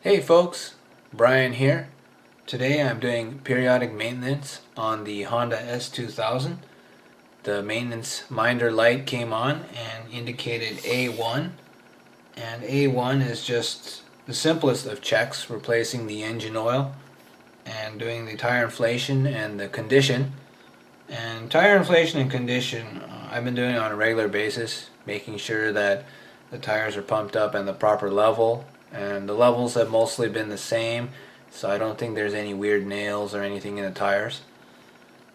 Hey folks, Brian here. Today I'm doing periodic maintenance on the Honda S2000. The maintenance minder light came on and indicated A1, and A1 is just the simplest of checks, replacing the engine oil and doing the tire inflation and the condition. And tire inflation and condition I've been doing on a regular basis, making sure that the tires are pumped up and the proper level, and the levels have mostly been the same, so I don't think there's any weird nails or anything in the tires.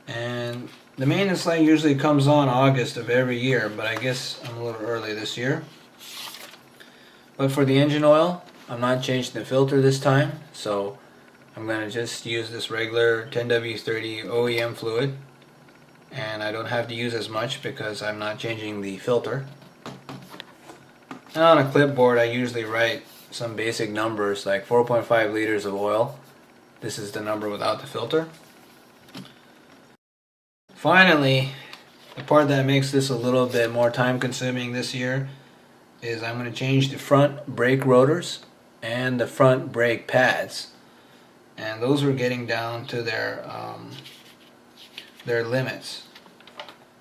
And the maintenance light usually comes on August of every year, but I guess I'm a little early this year. But for the engine oil, I'm not changing the filter this time, so I'm going to just use this regular 10W30 OEM fluid, and I don't have to use as much because I'm not changing the filter. Now on a clipboard I usually write some basic numbers like 4.5 liters of oil. This is the number without the filter. Finally, the part that makes this a little bit more time consuming this year is I'm going to change the front brake rotors and the front brake pads. And those are getting down to their limits.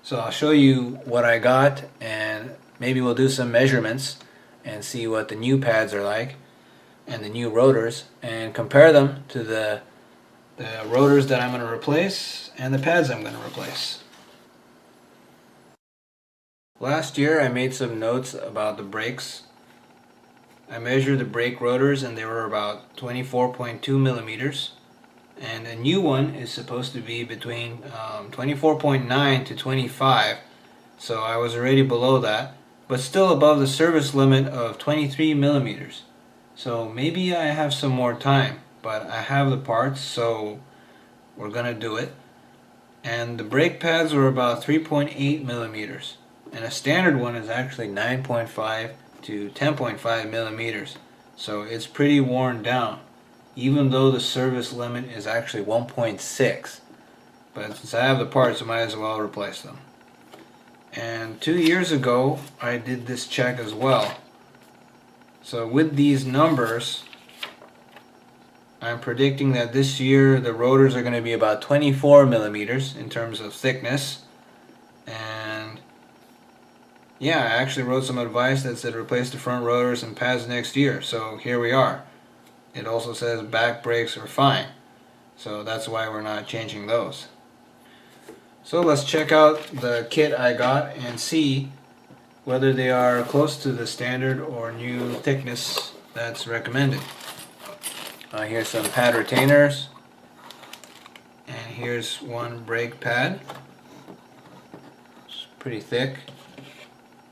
So I'll show you what I got, and maybe we'll do some measurements and see what the new pads are like and the new rotors, and compare them to the rotors that I'm going to replace and the pads I'm going to replace. Last year I made some notes about the brakes. I measured the brake rotors and they were about 24.2 millimeters, and a new one is supposed to be between 24.9 to 25, so I was already below that, but still above the service limit of 23 millimeters. So maybe I have some more time, but I have the parts, so we're gonna do it. And the brake pads were about 3.8 millimeters, and a standard one is actually 9.5 to 10.5 millimeters, so it's pretty worn down, even though the service limit is actually 1.6. But since I have the parts, I might as well replace them. And 2 years ago I did this check as well. So with these numbers, I'm predicting that this year the rotors are going to be about 24 millimeters in terms of thickness. And yeah, I actually wrote some advice that said replace the front rotors and pads next year, so here we are. It also says back brakes are fine, so that's why we're not changing those. So let's check out the kit I got and see whether they are close to the standard or new thickness that's recommended. Here's some pad retainers, and here's one brake pad. It's pretty thick.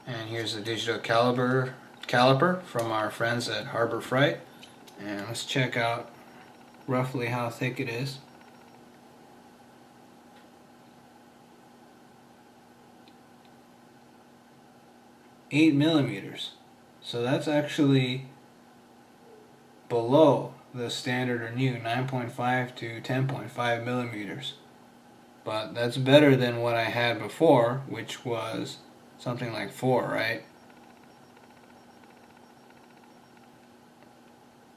And here's a digital caliper from our friends at Harbor Freight. And let's check out roughly how thick it is. 8 millimeters. So that's actually below the standard or new 9.5 to 10.5 millimeters. But that's better than what I had before, which was something like 4, right?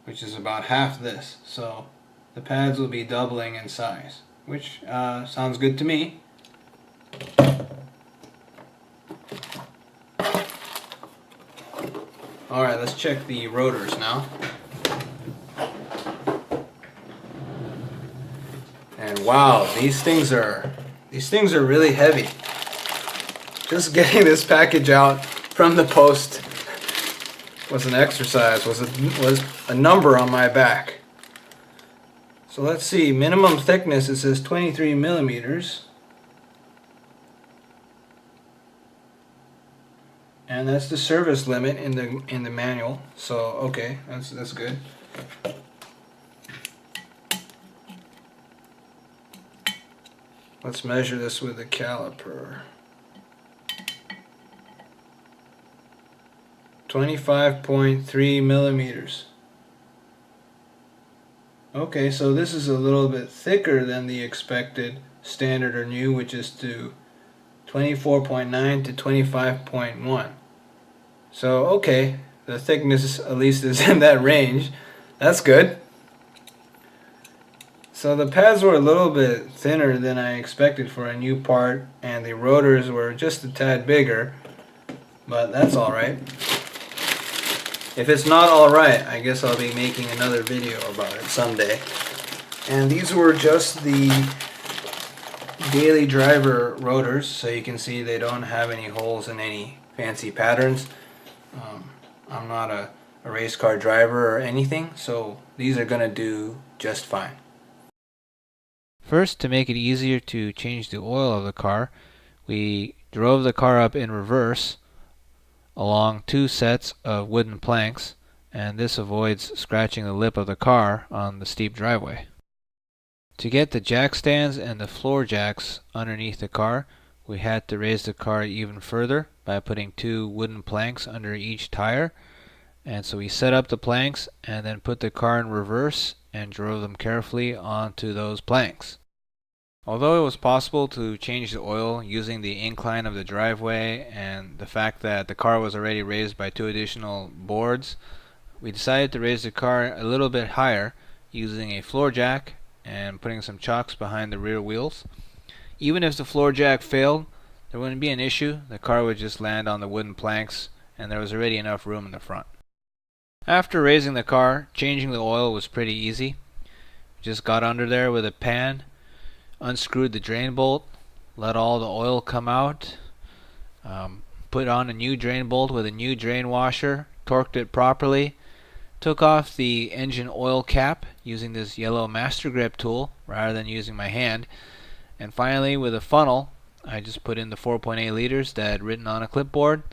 Which is about half this. So the pads will be doubling in size, which sounds good to me. Alright, let's check the rotors now. And wow, these things are really heavy. Just getting this package out from the post was an exercise, was a number on my back. So let's see, minimum thickness, it says 23 millimeters. And that's the service limit in the manual. So okay, that's good. Let's measure this with a caliper. 25.3 millimeters. Okay, so this is a little bit thicker than the expected standard or new, which is to 24.9 to 25.1. So okay, the thickness at least is in that range. That's good. So the pads were a little bit thinner than I expected for a new part, and the rotors were just a tad bigger, but that's alright. If it's not alright, I guess I'll be making another video about it someday. And these were just the daily driver rotors, so you can see they don't have any holes in any fancy patterns. I'm not a race car driver or anything, so these are gonna do just fine. First, to make it easier to change the oil of the car, we drove the car up in reverse along 2 sets of wooden planks, and this avoids scratching the lip of the car on the steep driveway. To get the jack stands and the floor jacks underneath the car, we had to raise the car even further by putting 2 wooden planks under each tire. And so we set up the planks and then put the car in reverse and drove them carefully onto those planks. Although it was possible to change the oil using the incline of the driveway and the fact that the car was already raised by 2 additional boards, we decided to raise the car a little bit higher using a floor jack and putting some chocks behind the rear wheels. Even if the floor jack failed, there wouldn't be an issue. The car would just land on the wooden planks and there was already enough room in the front. After raising the car, changing the oil was pretty easy. Just got under there with a pan, unscrewed the drain bolt, let all the oil come out, put on a new drain bolt with a new drain washer, torqued it properly, took off the engine oil cap using this yellow master grip tool rather than using my hand, and finally with a funnel I just put in the 4.8 liters that I'd written on a clipboard,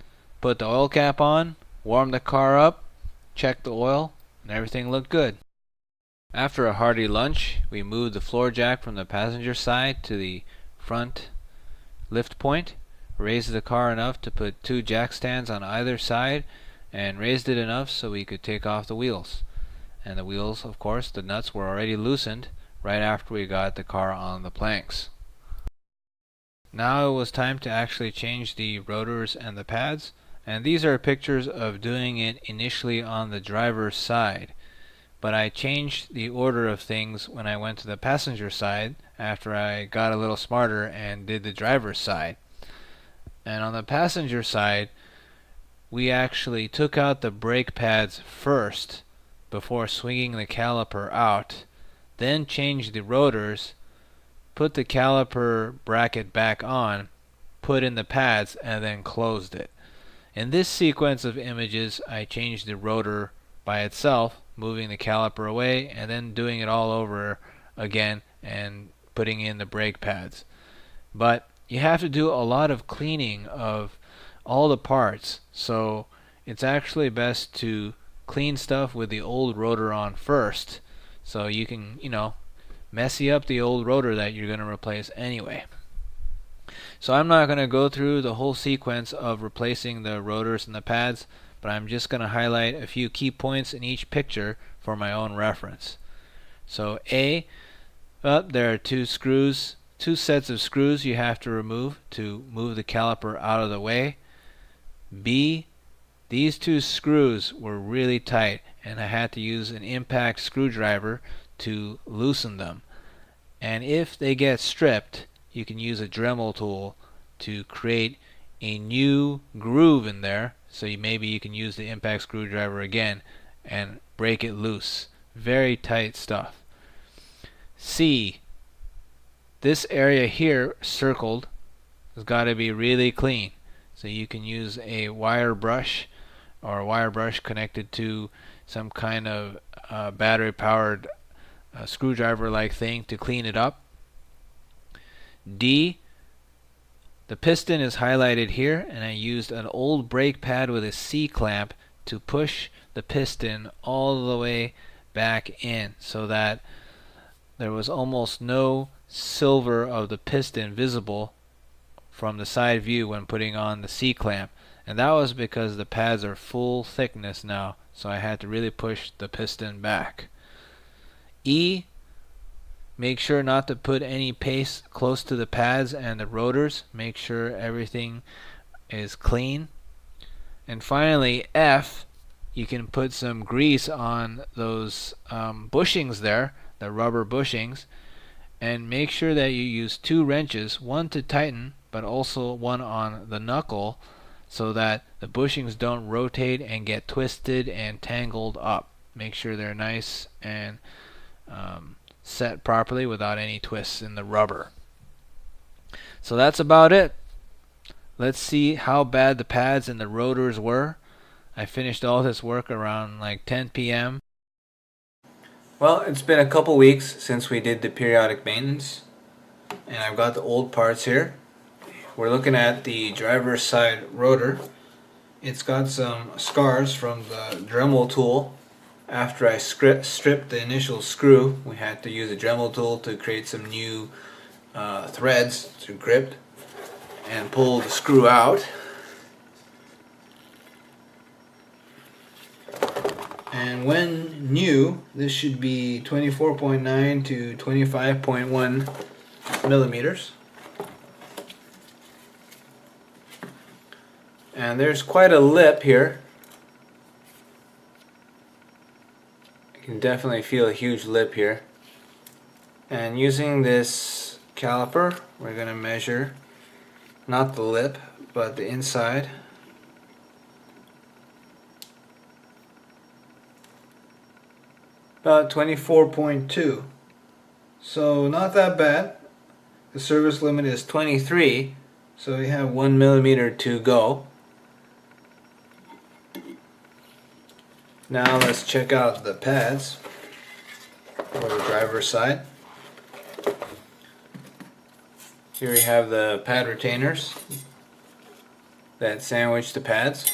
put the oil cap on, warmed the car up, checked the oil, and everything looked good. After a hearty lunch, we moved the floor jack from the passenger side to the front lift point, raised the car enough to put 2 jack stands on either side, and raised it enough so we could take off the wheels. And the wheels, of course, the nuts were already loosened right after we got the car on the planks. Now it was time to actually change the rotors and the pads, and these are pictures of doing it initially on the driver's side. But I changed the order of things when I went to the passenger side after I got a little smarter and did the driver's side. And on the passenger side, we actually took out the brake pads first before swinging the caliper out, then changed the rotors, put the caliper bracket back on, put in the pads, and then closed it. In this sequence of images, I changed the rotor by itself, moving the caliper away, and then doing it all over again and putting in the brake pads. But you have to do a lot of cleaning of all the parts, so it's actually best to clean stuff with the old rotor on first, so you can, messy up the old rotor that you're going to replace anyway. So I'm not going to go through the whole sequence of replacing the rotors and the pads, but I'm just going to highlight a few key points in each picture for my own reference. So there are 2 screws, 2 sets of screws you have to remove to move the caliper out of the way. B, these 2 screws were really tight and I had to use an impact screwdriver to loosen them. And if they get stripped, you can use a Dremel tool to create a new groove in there, so maybe you can use the impact screwdriver again and break it loose. Very tight stuff. C, this area here circled has got to be really clean, so you can use a wire brush or a wire brush connected to some kind of battery powered screwdriver like thing to clean it up. D, the piston is highlighted here, and I used an old brake pad with a C-clamp to push the piston all the way back in so that there was almost no silver of the piston visible from the side view when putting on the C-clamp. And that was because the pads are full thickness now, so I had to really push the piston back. E, make sure not to put any paste close to the pads and the rotors. Make sure everything is clean. And finally, F, you can put some grease on those bushings there, the rubber bushings, and make sure that you use 2 wrenches, one to tighten but also one on the knuckle, so that the bushings don't rotate and get twisted and tangled up. Make sure they're nice and set properly without any twists in the rubber. So that's about it. Let's see how bad the pads and the rotors were. I finished all this work around like 10 p.m. Well, it's been a couple weeks since we did the periodic maintenance, and I've got the old parts here. We're looking at the driver's side rotor. It's got some scars from the Dremel tool. After I stripped the initial screw, we had to use a Dremel tool to create some new threads to grip and pull the screw out. And when new, this should be 24.9 to 25.1 millimeters. And there's quite a lip here. You can definitely feel a huge lip here. And using this caliper, we're going to measure not the lip, but the inside. About 24.2. So not that bad. The service limit is 23, so we have 1 millimeter to go. Now let's check out the pads for the driver's side. Here we have the pad retainers that sandwich the pads.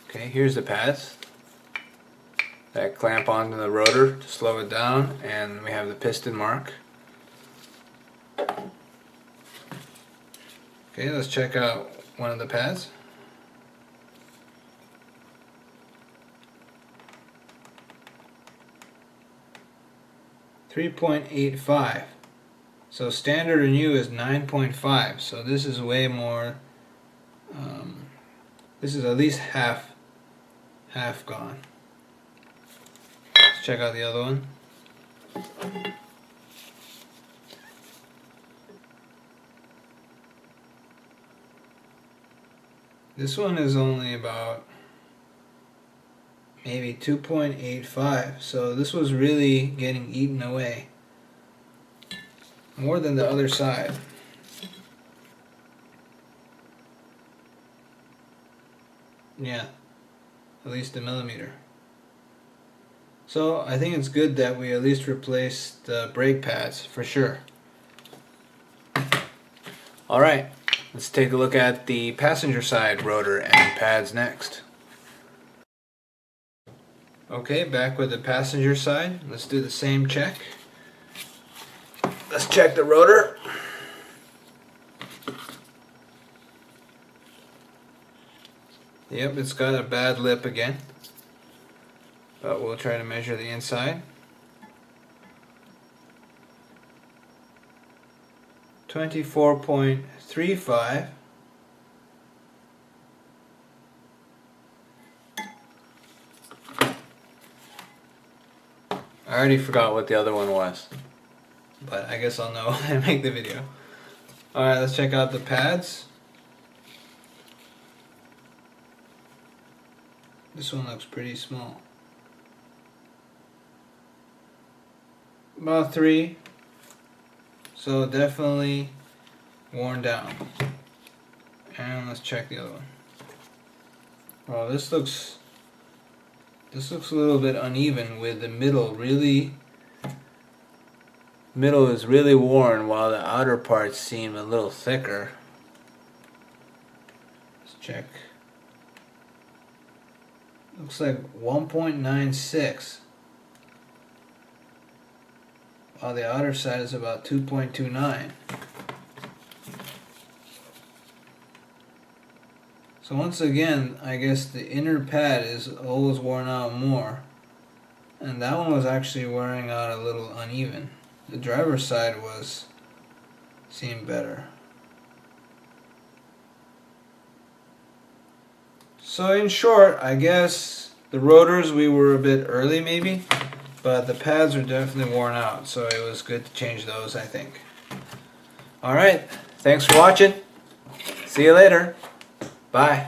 Okay, here's the pads that clamp onto the rotor to slow it down, and we have the piston mark. Okay, let's check out one of the pads. .85. So standard and new is 9.5. So this is way more. This is at least half gone. Let's check out the other one. This one is only about maybe 2.85, so this was really getting eaten away. More than the other side. Yeah, at least a millimeter. So I think it's good that we at least replaced the brake pads for sure. Alright, let's take a look at the passenger side rotor and pads next. Okay, back with the passenger side. Let's do the same check. Let's check the rotor. Yep, it's got a bad lip again. But we'll try to measure the inside. 24.35. I already forgot what the other one was, but I guess I'll know when I make the video. Alright, let's check out the pads. This one looks pretty small. About 3. So definitely worn down. And let's check the other one. Oh, this looks a little bit uneven, with the middle is really worn, while the outer parts seem a little thicker. Let's check. Looks like 1.96. While the outer side is about 2.29. So once again, I guess the inner pad is always worn out more, and that one was actually wearing out a little uneven. The driver's side seemed better. So in short, I guess the rotors we were a bit early maybe, but the pads are definitely worn out, so it was good to change those, I think. Alright, thanks for watching. See you later. Bye.